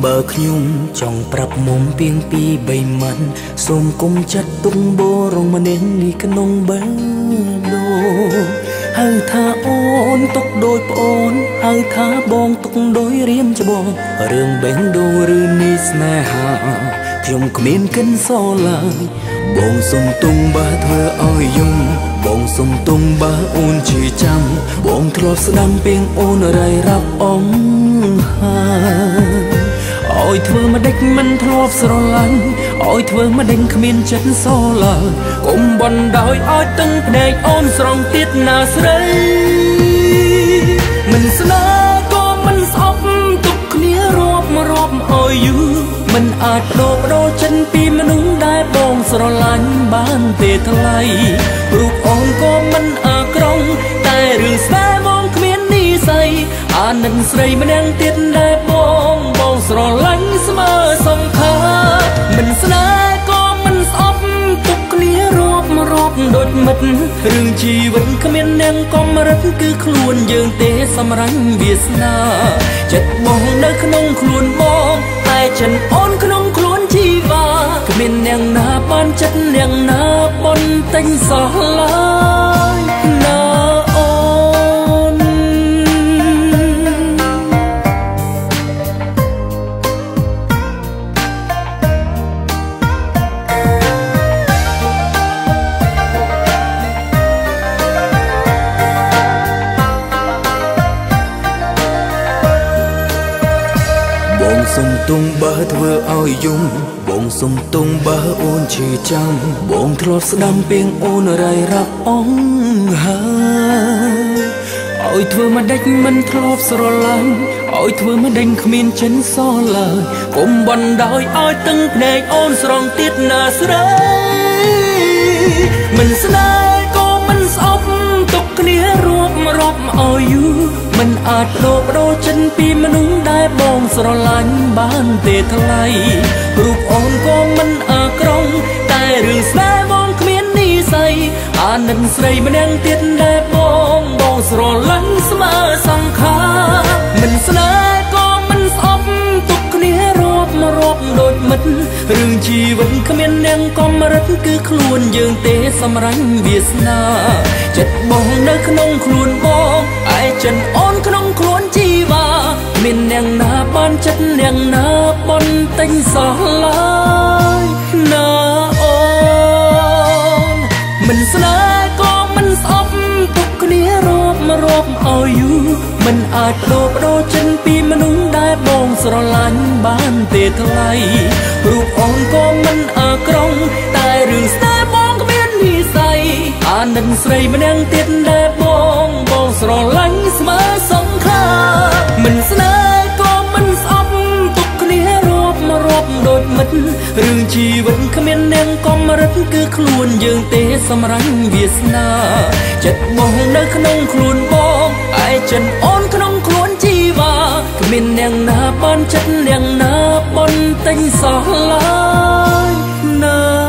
បើខ្ញុំចង់ប្រាប់មុំពីងពីបីម៉ាន់សូមគុំចាត់ទុំបរងម្នាក់នេះក្នុងបេះដូងហៅថាអូនទុកដូចប្អូនហៅថាបងទុកដូចរៀមច្បងរឿងបេះដូងឬនេះស្នេហាខ្ញុំគ្មានកិនសឡើយបងសុំទុំបើធ្វើឲ្យយំបងសុំទុំបើអូនជាចាំបងធ្លាប់ស្ដាំពីងអូនរាយរាប់អងឲ្យធ្វើម្ដេចមិនធ្លាប់ស្រឡាញ់ឲ្យធ្វើម្ដេចគ្មានចិត្តសឡើយកុំបណ្ដោយឲ្យទឹងភ្នែកអូនស្រង់ទៀតណាស្រីមិនស្នេហ៍ក៏មិនស្អប់ទុកគ្នារាប់ឲ្យយូរមិនអាចបដូរចិត្តពីមនុស្សដែលបងស្រឡាញ់បានទេថ្លៃរូបអូនក៏មិនអាក្រង់តែរឿងស្នេហ៍បងគ្មាននិស្ស័យអានឹងស្រីម្នាក់ទៀតដែលបងស្រឡាញ់ស្មើសង្ខារមិនស្នេហ៍ក៏មិនស្អប់ទុកគ្នារាប់ដូចមិត្តរឿងជីវិតគ្មាននាងកំរិតគឺខ្លួនយើងទេសម្រេចវាសនាចិត្តបងនៅក្នុងខ្លួនបងតែចិនអូនក្នុងខ្លួនជីវ៉ាគ្មាននាងណាបានចិត្តនាងណាបន្ទិញសោះឡើយណាសុំទុំបើធ្វើឲ្យយំបងសុំទុំបើអូនឈឺចាំបងធ្លាប់ស្ដាំពីងអូនរាយរាប់អងហើយឲ្យធ្វើម្ដេចមិនធ្លាប់ស្រឡាញ់ឲ្យធ្វើម្ដេចគ្មានចិនសឡើយកុំបណ្ដោយឲ្យទឹងភ្នែកអូនស្រង់ទៀតណាស្រីមិនស្នេហ៍ក៏មិនស្អប់ទុកគ្នារាប់ឲ្យយូរមិនអាចបដូរចិត្តពីមនុស្សដែលបងស្រឡាញ់បានទេថ្លៃរូបអូនក៏មិនអាក្រង់តែរឿងស្នេហ៍បងគ្មាននិស្ស័យអានឹងស្រីម្នាក់ទៀតដែលបងស្រឡាញ់ស្មើសង្ខារមិនស្នេហ៍ក៏មិនស្អប់ទុកគ្នារាប់ដូចមិត្តរឿងជីវិតគ្មាននាងកំរិតគឺខ្លួនយើងទេសម្រេចវាសនាចិត្តបងនៅក្នុងខ្លួនបងឯចិនអូនក្នុងខ្លួនជីវ៉ាមាននាងណាបានចិត្តនាងណាបន្ទិញសោះឡើយណាអូនមិនស្នេហ៍ក៏មិនស្អប់ទុកគ្នារាប់ឲ្យយូរមិនអាចបដូរចិត្តពីមនុស្សដែលបងស្រឡាញ់បានទេថ្លៃរូបអូនក៏មិនអាក្រង់តែរឿងស្នេហ៍បងគ្មាននិស្ស័យអានឹងស្រីម្នាក់ទៀតដែលបងស្រឡាញ់ស្មើសង្ខារមិនស្នេហ៍ក៏មិនស្អប់ទុកគ្នារាប់ដូចមិត្តរឿងជីវិតគ្មាននាងកំរិតគឺខ្លួនយើងទេសម្រេចវាសនាចិត្តបងនៅក្នុងខ្លួនបងឯចិនអូនក្នុងខ្លួនជីវ៉ាគ្មាននាងណាបានចិត្តនាងណាបន្ទិញសោះឡើយណា